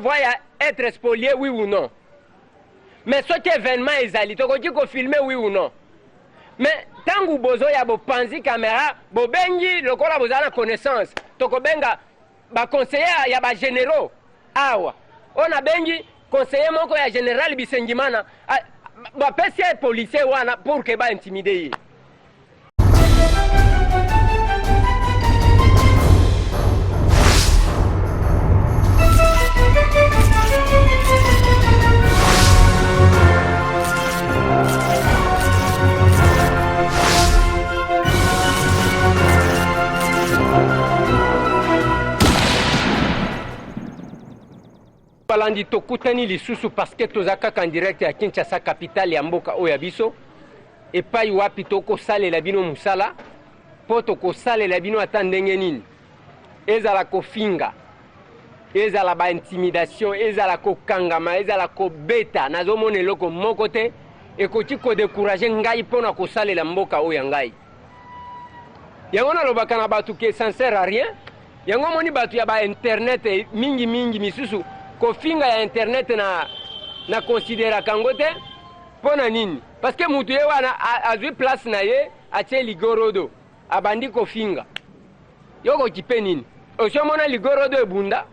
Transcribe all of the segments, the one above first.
va être spolié, oui ou non. Mais ce événement est allé, tu peux filmer, oui ou non. Mais tant que vous avez une caméra, vous avez une connaissance. Tu as conseiller, il y a des généraux. On a bengi conseiller moko ya général Bisengimana. Ba pesi policier wana pour que ba intimider. Balandi tokutani lisusu parce que tozaka en direct ya Kinshasa capitale ya mboka oyo biso et pas wapi toko salela bino musala po toko salela bino ata ndenge nini ezala kofinga ezala ba intimidation ezala kokangama ezala kobeta nazomona eloko moko te ekoti ko décourager ngai pona ko salela mboka oyo ngai yango nalobaka na batu ke ça ne sert à rien yango moni batu ya ba internet mingi misusu kofinga ya internet na considéra kangote pona nini parce que mutu ye wana azwi place na ye atie ligorodo abandi kofinga yoko kipe nini osomona ligorodo ebunda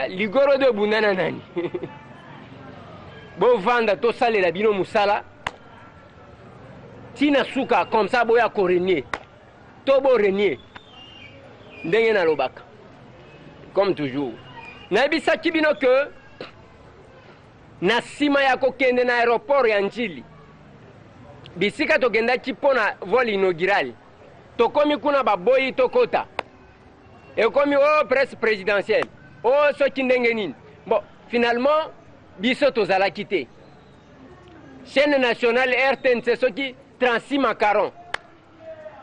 ligorodo ebunda na nani bo vanda to salela bino musala tina suka comme ça boya ko renier to bo renier ndenge na lobaka comme toujours Nabisa kibino que na sima ya kokende na aéroport ya Njili bisika tokenda kipona vol inaugural tokomi kuna baboyi tokota ekomi presse présidentielle so kindenge nini bon finalement biso tozala kité chaîne nationale RTNC soki 36 macarons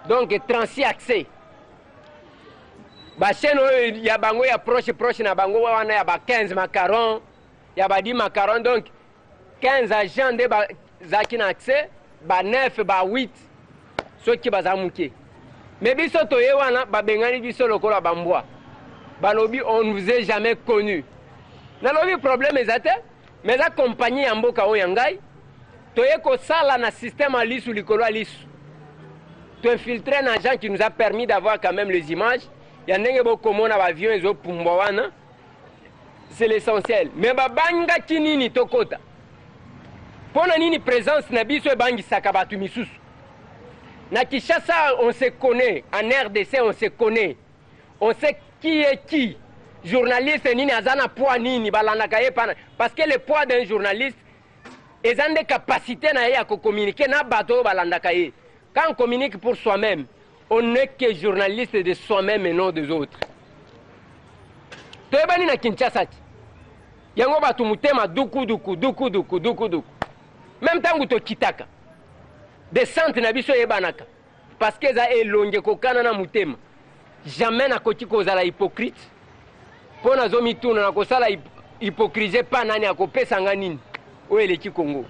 donc 36 accès ba chaîne ya bango ya proche na bango wana ya ba 15 macarons ya ba 10 macarons donc 15 agents de ba zaki na accès ba 9 ba 8 soki bazamuke mais biso toye wana ba bengani biso lokola bambwa balobi on ne vous a jamais connu na lobi problème ezate mais la compagnie ya mboka oyo ngai toye ko sala na système à lisu likolo lisu to infiltrer un agent qui nous a permis d'avoir quand même les images. Ya ndenge bokomona ba avion ezo pumbwa wana c'est l'essentiel mais babanga kinini tokota pona nini présence na biso ebangi saka batu misusu na Kinshasa on se connaît en RDC on se connaît on sait qui est qui journaliste nini azana poids nini balandaka ye pana parce que le poids d'un journaliste ezande capacité na ye ya communiquer na bato balandaka ye quand on communique pour soi-même on n'est que journaliste de soi-même et non des autres. Toyebani na Kinshasa. Yango batu mutema duku. Même tangu to kitaka. Descente na biso yebanaka. Parce que za elonge kokana na mutema. Jamais na koti kozala hypocrite. Pona zomi tuna na kosala hypocrisie pa nani akopesa nga nini. Oeleki Congo.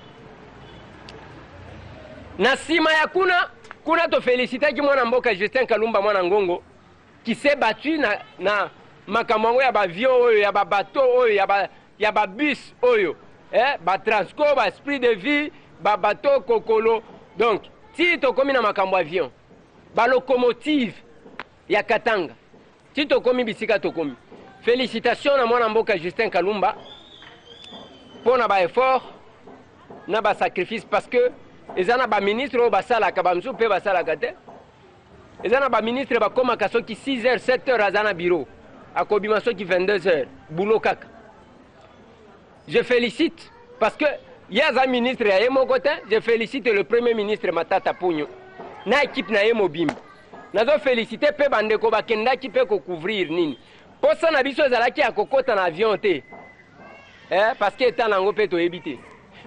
Na sima ya kuna to féliciter ki mwana mboka Justin Kalumba mwana ngongo qui s'est battu na makambo ya ba avion oyo ya ba bateau oyo ya ba bus oyo ba transco ba esprit de vie ba bateau kokolo donc ti to komi na makambo avion ba locomotive ya Katanga ti to komi bisika to komi félicitations na mwana mboka Justin Kalumba pona ba effort na ba sacrifice parce que ezana ba ministre o basala ka bamsu pe basala kate ezana ba ministre ba koma kasoki 6h 7h azana bureau akobima soki 22h boulot kaka je félicite parce que yaza ministre ya yemo côté je félicite le premier ministre Matata Ponyo na équipe na yemo bimba nazo féliciter pe bandeko bakenda ki pe ko couvrir nini posa na biso ezalaki akokota na avion te parce que eta nango pe to ebité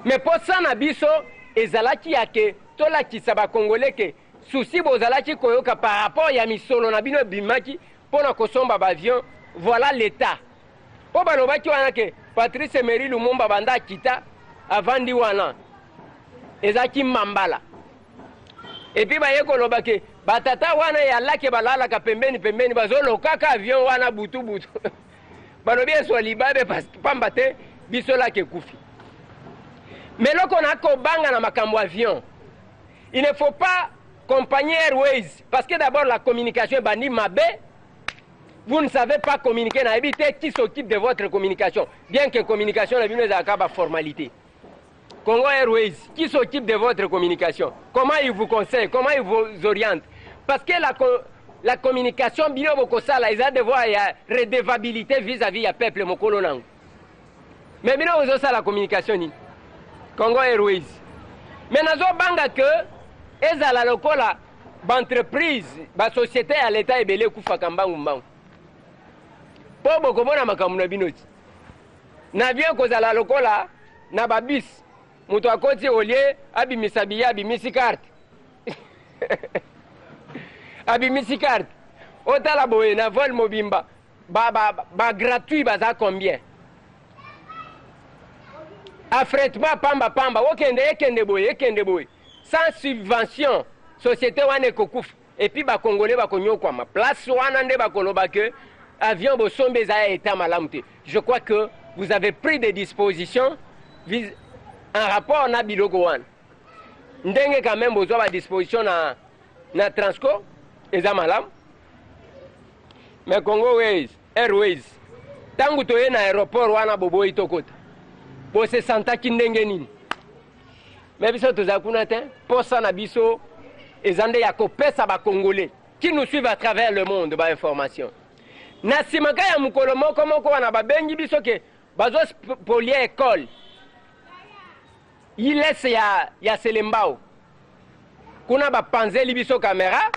mais posa na biso ezalaki yake tolakisa ba congolais ke souci bozalaki koyoka par rapport ya misolo na bino bimaki pona kosomba ba avion voilà l'état po balobaki wana ke Patrice Emery Lumumba banda kita avandi wana ezaki mambala et puis baye koloba ke batata wana ya lake balala ka pembeni bazolo kaka avion wana butu balobi so libabe pamba te biso la ke kufi. Mais loko na ko banga na makambo avion, il ne faut pas compagnie Airways parce que d'abord la communication est bandi mabe. Vous ne savez pas communiquer na habité qui s'occupe de votre communication, bien que communication na bino ezaka formalité. Congo Airways, qui s'occupe de votre communication? Comment il vous conseille? Comment il vous oriente? Parce que la communication, bino bokosala, ils ont devoir ya redevabilité vis-à-vis ya peuple mokolo nango. Mais bino ozosa la communication ni Congo Airways. Mais nazo banga que ezala lokola entreprise, ba société à l'état ebele kufa kambangu mbangu. Po bokomona makambo na bino. Na bien kozala lokola na babis. Mutu akoti olie abimisa biya abimisi carte. Abimisi carte. Otala boye na vol mobimba. Ba gratuit baza combien? Affrètement pamba. Ekende boye. Sans subvention, société wane kokouf. Et puis ba congolais ba konyo kwa ma place wana nde ba koloba que avion bo sombe za état malamte. Je crois que vous avez pris des dispositions en rapport na biloko wana. Ndenge quand même besoin ba disposition na Transco eza malam. Mais Congo Airways tangu toye na aéroport wana bobo itokota. Po se santa kindenge nini. Mais biso tozakuna te posa na biso ezande ya kopesa ba congolais qui nous suivent à travers le monde ba information. Na simaka ya mukolo moko wana babengi biso ke bazo polier école. Il laisse ya selembao. Kuna ba panzeli biso caméra,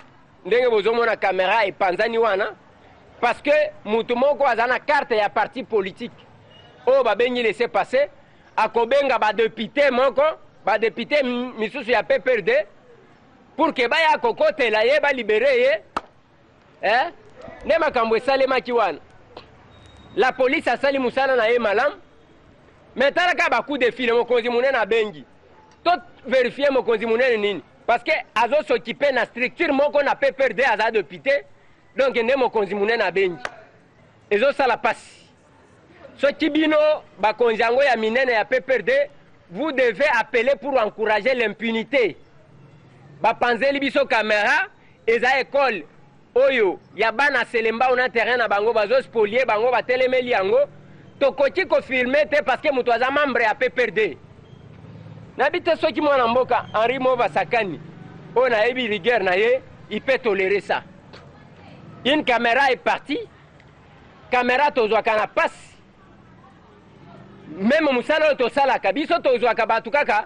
ndenge bozomona caméra e panzani wana parce que mutu moko azana carte ya parti politique. O ba bengi laisser passer akobenga ba député moko, ba député misusu ya PPRD pour que baya kokotela ye ba libérer ye. Ne makambo esalema ki wana. La police asali musala na ye malam. Mais talaka ba coup de fil mokonzi munene na bengi. Tout vérifier mokonzi munene nini. Parce que azo s'occuper na structure moko na PPRD aza député. Donc ne mokonzi munene na bengi. Ezo sala passe. So kibino ba konjango ya minene ya PPRD, vous devez appeler pour encourager l'impunité. Ba panzeli biso caméra eza école oyo ya bana selemba on a terrain na bango bazo spolier bango ba telemeli yango. Tokoti ko filmer te parce que mutu aza membre ya PPRD. Nabite soki mwana mboka Henri Mova Sakani. On a ebi rigueur na ye, il peut tolérer ça. Une caméra est partie. Caméra tozwaka na passe. Même musala to sala kabiso tozwaka batu kaka.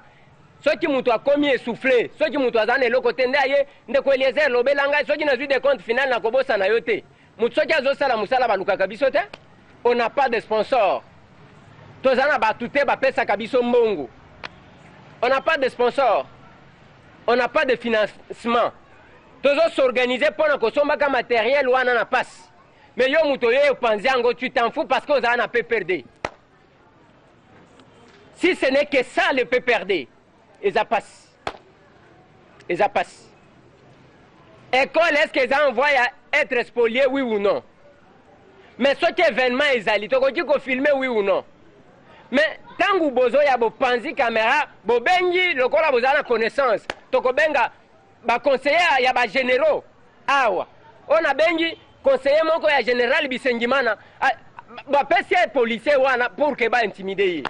Soki mutu akomi essoufflé, soki mutu azana eloko tende aye ndeko Eliezer lobelanga soki na zui de compte final na kobosa na yo te. Mutu soki azosala musala balukaka biso te. On n'a pas de sponsor. Tozana batute ba pesa kabiso mbongo. On n'a pas de sponsor. On n'a pas de financement. Tozo s'organiser pour na kosomba ka matériel wana na passe. Mais yo muto yo panzi ango tu t'en fous parce que ozana PPRD. Si ce n'est que ça le PPRD, et ça passe. Et ça passe. École, est-ce qu'ils envoient à être spoliés, oui ou non? Mais ce qui événement est allé, tu peux filmer, oui ou non? Mais tant que vous avez une panzi caméra, vous avez une connaissance. Tu as conseiller, il y a des généraux. On a bengi conseiller mon général Bisengimana. Il y a des policiers pour que vous intimider.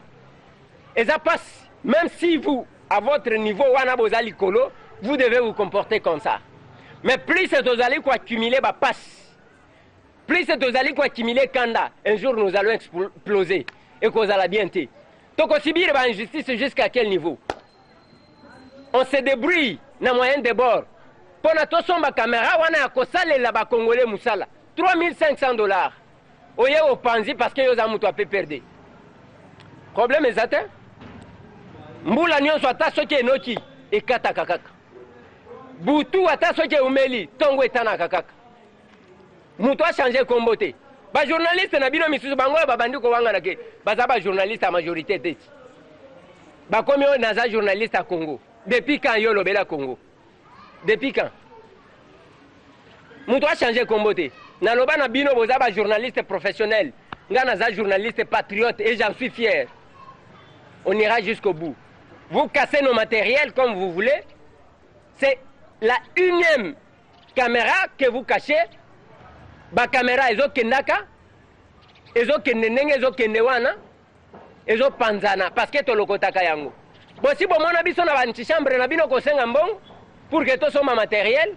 Et ça passe. Même si vous, à votre niveau, vous devez vous comporter comme ça. Mais plus vous allez accumuler, passe. Plus vous allez accumuler Kanda, un jour nous allons exploser. Et qu'on allons bien te. Donc on subit l'injustice jusqu'à quel niveau? On se débrouille dans moyen de bord. Pour notre ma caméra, on a un là-bas congolais Moussala. $3,500. Oye au panzi parce que vous avez perdu. Problème est atteint. Mbula nyonso ata soki enoki ekata kakaka. Butu ata soki umeli tongo etana kakaka. Mutu a changé kombo te. Ba journaliste na bino misusu bango ba bandi ko wanga nake. Baza ba journaliste a majorité te. Ba komi o naza journaliste à Congo. Depuis quand yo lobela Congo? Depuis quand? Mutu a changé kombo te. Na loba na bino boza ba journaliste professionnel. Ngana journaliste patriote et j'en suis fier. On ira jusqu'au bout. Vous cassez nos matériels comme vous voulez. C'est la unième caméra que vous cachez. Ba caméra ezo kendaka, ezo kendenge, ezo kendewana, ezo panzana parce que to lokotaka yango. Bon si bon mona biso na banti chambre na bino kosenga mbongo pour que to soma matériel.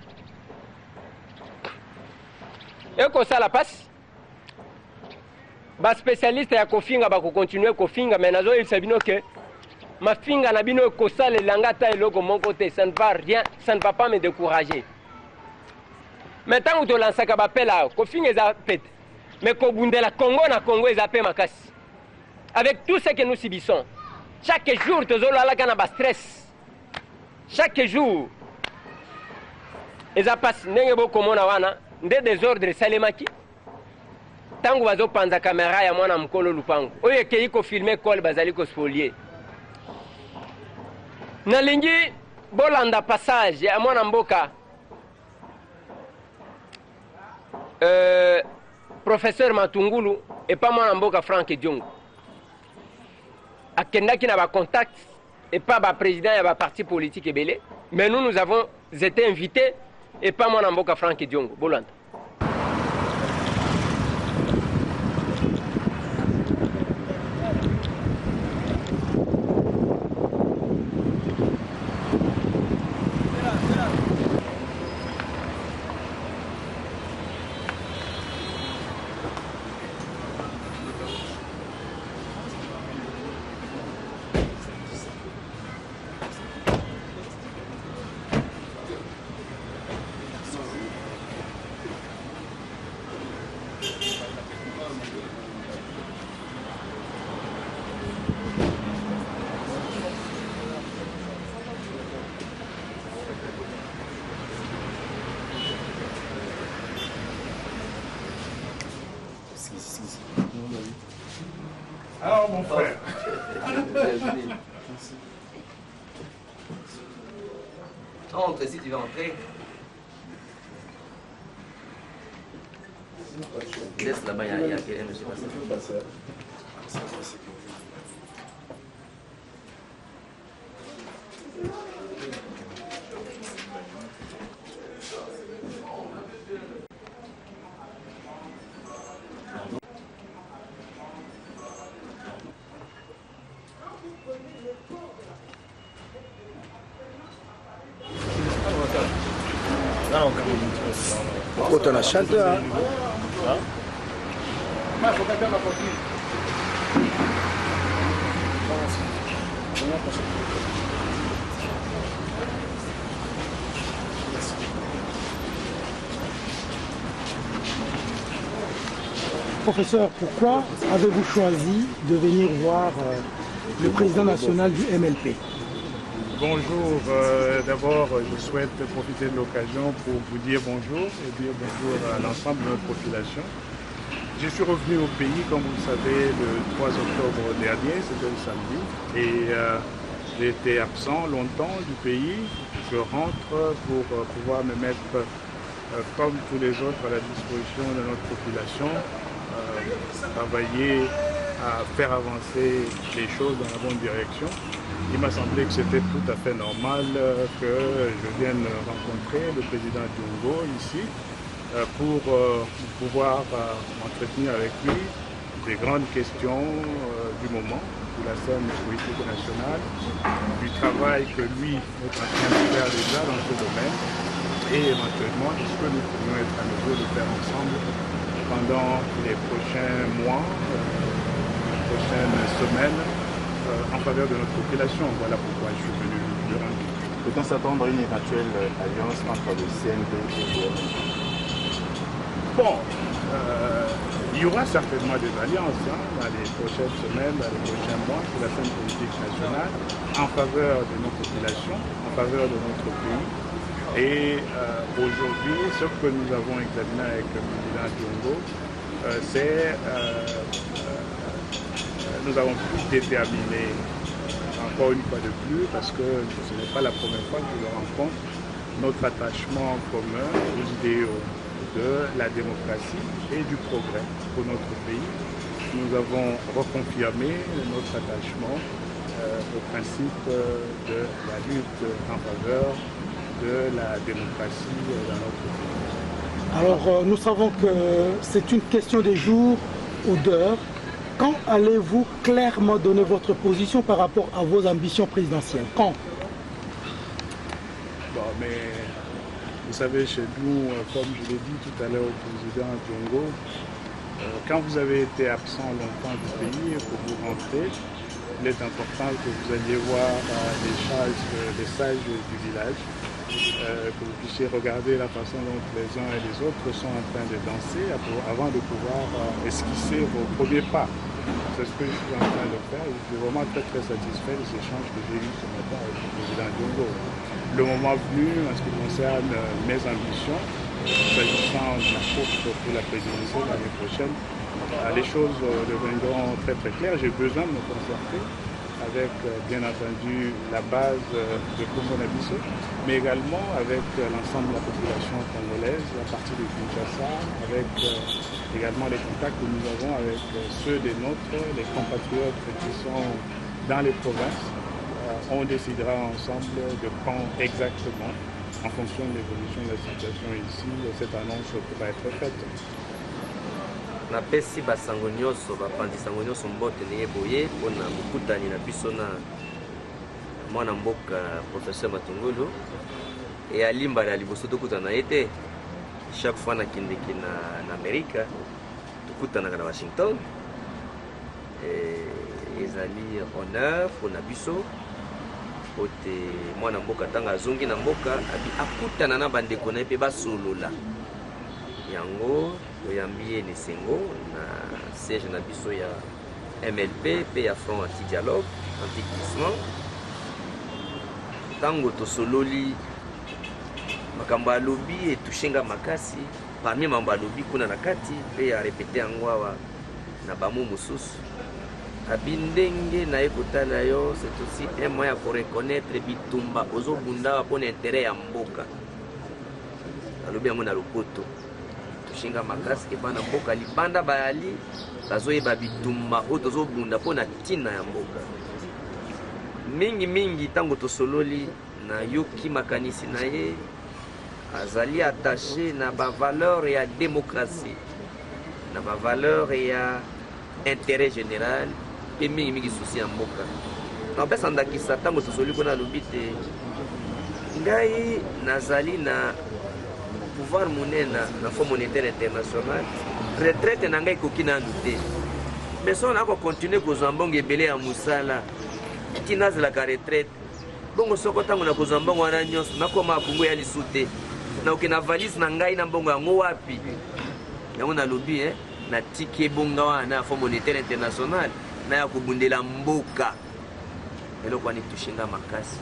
Et ko sala passe. Ba spécialiste ya kofinga ba ko continuer kofinga mais nazo il sabino que ma finga na bino ko sala langata eloko mon côté ça ne va rien, ça ne va pas me décourager. Maintenant où tu lances un appel là, kofinga eza pète. Mais kobundela Congo na Congo eza pe makasi. Avec tout ce que nous subissons. Chaque jour tozolo ala kana ba stress. Chaque jour eza passe ndenge bokomona wana nde désordre salemaki. Tangu bazo panza caméra ya mwana mkolo lupango. Oyo ekei ko filmer kol bazali ko spolier. Nalingi bolanda passage ya mwana mboka professeur Matungulu et pas mwana mboka Frank Diongo. Akendaki na ba contact et pas ba président ya ba parti politique ebele. Mais nous avons été invités et pas mwana mboka Frank Diongo. Bolanda. Alors mon frère. Entre si tu veux entrer. Laisse là-bas, il y a quelqu'un, monsieur Passeur. Quand on a chanteur. Professeur, pourquoi avez-vous choisi de venir voir le président national du MLP? Bonjour, d'abord je souhaite profiter de l'occasion pour vous dire bonjour et dire bonjour à l'ensemble de notre population. Je suis revenu au pays, comme vous le savez, le 3 octobre dernier, c'était le samedi, et j'ai été absent longtemps du pays. Je rentre pour pouvoir me mettre, comme tous les autres, à la disposition de notre population, travailler à faire avancer les choses dans la bonne direction. Il m'a semblé que c'était tout à fait normal que je vienne rencontrer le président Diongo ici pour pouvoir m'entretenir avec lui des grandes questions du moment, de la scène politique nationale, du travail que lui est en train de faire déjà dans ce domaine et éventuellement de ce que nous pourrions être à mesure de faire ensemble pendant les prochains mois, les prochaines semaines en faveur de notre population. Voilà pourquoi je suis venu le rendre. Peut-on s'attendre à une éventuelle alliance entre le CNP et le MLP? Bon, il y aura certainement des alliances dans les prochaines semaines, dans les prochains mois sur la scène politique nationale en faveur de nos populations, en faveur de notre pays. Et aujourd'hui, ce que nous avons examiné avec le président Diongo, c'est nous avons pu déterminer encore une fois de plus, parce que ce n'est pas la première fois que je le rencontre, notre attachement commun aux idéaux de la démocratie et du progrès pour notre pays. nous avons reconfirmé notre attachement au principe de la lutte en faveur de la démocratie dans notre pays. Alors, nous savons que c'est une question de jours ou d'heures. Quand allez-vous clairement donner votre position par rapport à vos ambitions présidentielles? Quand? Bon, mais vous savez, chez nous, comme je l'ai dit tout à l'heure au président Diongo, quand vous avez été absent longtemps du pays et que vous rentrez, il est important que vous alliez voir les sages du village, que vous puissiez regarder la façon dont les uns et les autres sont en train de danser avant de pouvoir esquisser vos premiers pas. C'est ce que je suis en train de faire. Je suis vraiment très satisfait des échanges que j'ai eus ce matin avec le président Diongo. Le moment venu, en ce qui concerne mes ambitions, s'agissant de la course pour la présidentielle l'année prochaine, les choses deviendront très claires. J'ai besoin de me concerter avec, bien entendu, la base de Congo-Nabiso, mais également avec l'ensemble de la population congolaise, à partir de Kinshasa, avec également les contacts que nous avons avec ceux des nôtres, les compatriotes qui sont dans les provinces. On décidera ensemble de quand exactement, en fonction de l'évolution de la situation ici, cette annonce pourra être faite. Napesi basango nyonso bapandi sango nyonso mbote ndenge boye mpona mokutani na biso na mwana mboka professeur Matungulu e alimbala ya liboso tokutana na ye te. Chaque fois nakendeki na Amerika tokutanaka na Washington, ezali honneur mpona biso ote mwana mboka ntango azongi na mboka akutana na bandeko na ye mpe basolola yango oyambi ye nesengo na siège na biso ya MLP pe ya Front Anti-Dialogue, Anti-Glissement. Tango tosololi makambo alobi etushenga makasi parmi mambo alobi kuna na kati pe ya répéter yango awa na bamu mosusu abi ndenge na ye kotala yo. C'est aussi un moyen ya koreconnaître bitumba ozobunda mpona intérêt ya mboka. Alobi yango na lopoto shinga makasi ke bana mboka libanda bayali bazoyeba bitumba oyo tozobunda mpona ntina ya mboka mingi ntango tosololi na yoki makanisi na ye azali attaché na bavaleur ya démocratie, na bavaleur ya intérêt général mpe mingi susi ya mboka. napesa ndakisa ntango tosololi kuna alobi te ngai nazali na pouvoir monena na Fonds monétaire international, retraite na ngai koki na ndute. Mais so na ko continuer kozwa mbongo ebele ya musala tina zelaka retraite. Bongo soko tango na kozwa mbongo wana nyonso nakoma apungu ya lisute. Na okina valise na ngai na mbongo yango wapi? Yango na lobi na tiki bonga wana Fonds monétaire international na ya kobundela mboka. Eloko ani tushinga makasi.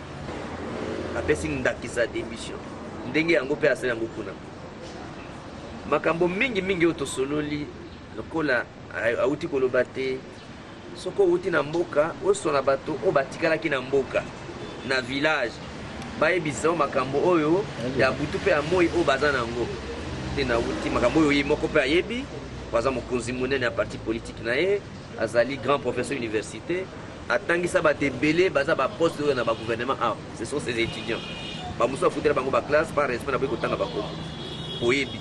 Apesi ndakisa démission. Ndenge yango pe asala yango kuna makambo mingi otosololi lokola auti koloba te soko uti na mboka osona bato o batikalaki na mboka na village bayebisa makambo oyo ya butu pe ya moi o baza nango te na uti makambo oyo ye moko pe ayebi baza mokonzi monene ya parti politique na ye azali grand professeur université atangisa bato ebele baza baposte oyo na bagouvernement ce sont ces étudiants bamuso afutela bango classe par respect na boye kotanga bakoko oyebi.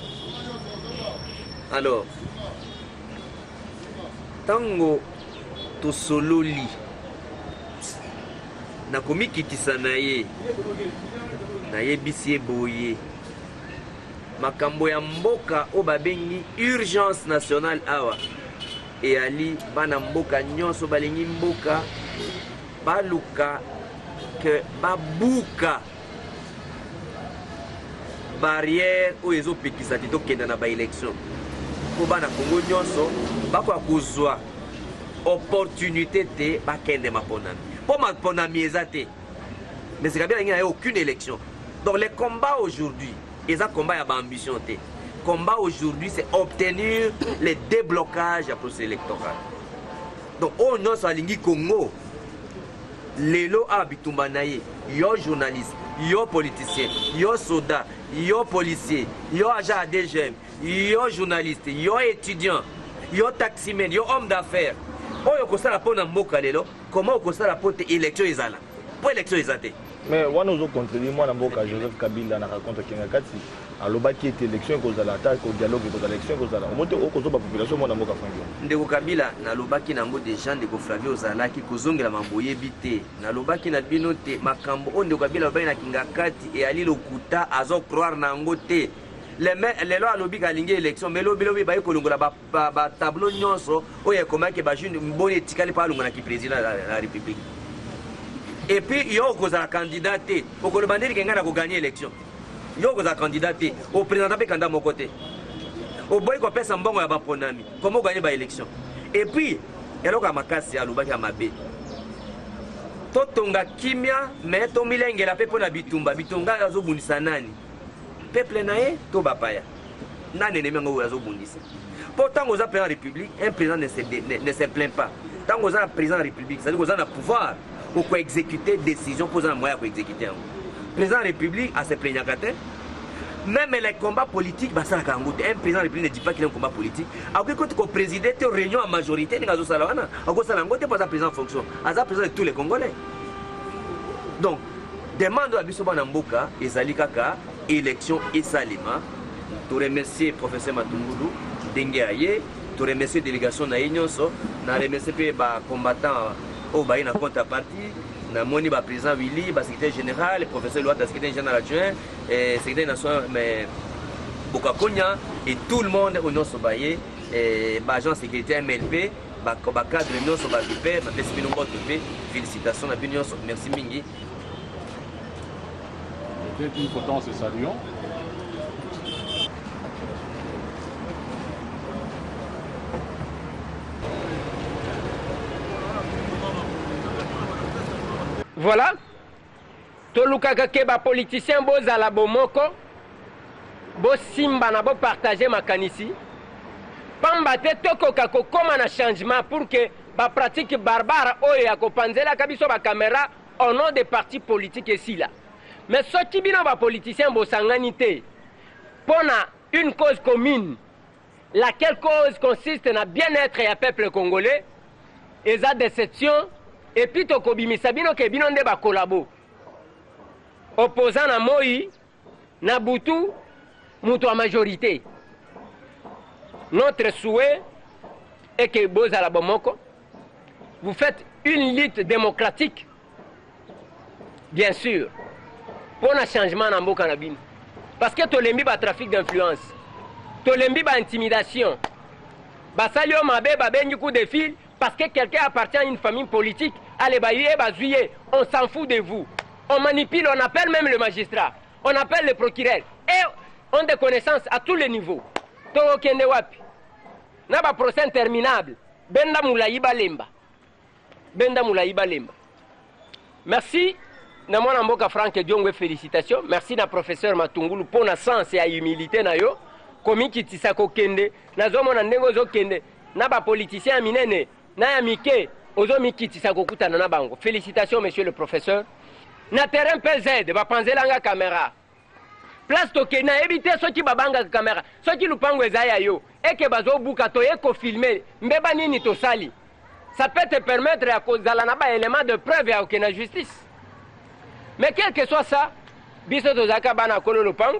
Alors tango tosololi nakomikitisa na ye nayebisi ye boye makambo ya mboka o babengi urgence nationale awa eyali bana mboka nyonso balingi mboka baluka ke babuka barrière oyo ezopekisa te tokenda na baélection mpo bana Kongo nyonso bakoka kozwa opportunité te bakende maponami mpo maponami eza te mais sekabia lingi na ye aucune élection. Donc les combats aujourd'hui eza combat ya baambition te. Combat aujourd'hui c'est obtenir le déblocage ya processus électoral. Donc oyo nyonso alingi Congo lelo a bitumba na ye yo journaliste yo politicien yo soldat yo policier yo agent ADGM yo journaliste yo étudiant yo taximen, yo homme d'affaires. Oyo kosala po na mboka lelo, comment okosala po te élection ezala? Po élection ezate. Mais wana ozo contredire moi na mboka Joseph Kabila na raconte Kenga Kati. Alobaki ete élection kozala attaque au dialogue kozala élection kozala. Omote okozo ba population mo na mboka Fangio. Ndeko Kabila na lobaki nango déjà ndeko Flavio ozalaki kozongela mamboye bité. Na lobaki na bino te makambo o ndeko Kabila lobaki na Kenga Kati et ali lokuta azo croire nango te. Les lois lobby kalingi élection mais lobby ba kolongola ba tableau nyonso oye komaki ba jeune mboni etikali pa longola ki président de la République. Et puis yo kozala candidat te okoloba ndeli kenga na ko gagner élection. Yo kozala candidat te au président pe kanda moko te. Au boy ko pesa mbongo ya ba ponami comment gagner ba élection. Et puis eloko makasi alobaki ya mabe. Totonga kimia mais to milengela pe pona bitumba bitunga azobundisa nani. Peuple naé, to bapaya. Nani ne mengo yazo bundisa. Pourtant, aux président de la République, un président ne se plaint pas. Tant que vous êtes président de la République, c'est-à-dire que vous avez le pouvoir pour exécuter des décisions, pour un moyen pour exécuter. Le président de la République a ses plaignants. Même les combats politiques, un président de la République ne dit pas qu'il y a un combat politique. Alors quand le président est en réunion en majorité, il y a un président en fonction. Il y a un président de tous les Congolais. Donc, demande à Bissoba Namboka et Zali Kaka. Élection et Salima. Je remercie le professeur Matungulu, Dengue, je remercie la délégation de l'Union, je remercie les combattants au Baï na contrepartie, je remercie le président Willy, le secrétaire général, le professeur Loata, le secrétaire général adjoint, le secrétaire national Bokakonya et tout le monde au Nord Sobaye, l'agent sécurité MLP, le cadre de l'Union Sobaye, félicitations à l'Union, merci Mingi. Une photo en se saluant. Voilà. Tolukaka ke ba politicien bozala bomoko. Bo simba na bo partager makanisi. Pamba te tokoka kokoma na changement pour que ba pratique barbare oyo ya kopanzela kabiso ba caméra au nom des partis politiques ici là. Mais ce qui bino ba politicien bosanganité pour une cause commune, laquelle cause consiste dans bien-être du peuple congolais, et sa déception, et puis tokobimisa bino ke bino nde ba collabo. Opposant na Moïse, na Boutou, mutu à majorité. Notre souhait est que bozala bomoko, vous faites une lutte démocratique, bien sûr. Pour un changement dans le Canabine. Parce que tu as un trafic d'influence. Tu as une intimidation. Basalio Mabe, un coup de fil, parce que quelqu'un appartient à une famille politique. Allez, on s'en fout de vous. On manipule, on appelle même le magistrat. On appelle le procureur. Et on a des connaissances à tous les niveaux. Toro Kende Wapi. N'a pas procès interminable. Benda Moulaïba Lemba. Benda Moulaïba Lemba. Merci. Na mwana mboka Frank Diongwe, félicitations. Merci na professeur Matungulu pour na sens et humilité na yo. Komi kitisa ko kende, na zomo na ndengo zo kende, na ba politicien minene, na ya mike, ozo mikitisa ko kutana na bango. Félicitations monsieur le professeur. Na terrain PZ, ba panzela nga caméra. Place to kena éviter ceux qui babanga caméra. Ceux qui lupango ezaya yo, et que bazo buka to eko filmer, mbeba nini to sali. Ça peut te permettre à cause d'ala na ba élément de preuve ya okena justice. Mais quel que soit ça, biso tozaka bana kolo lopang,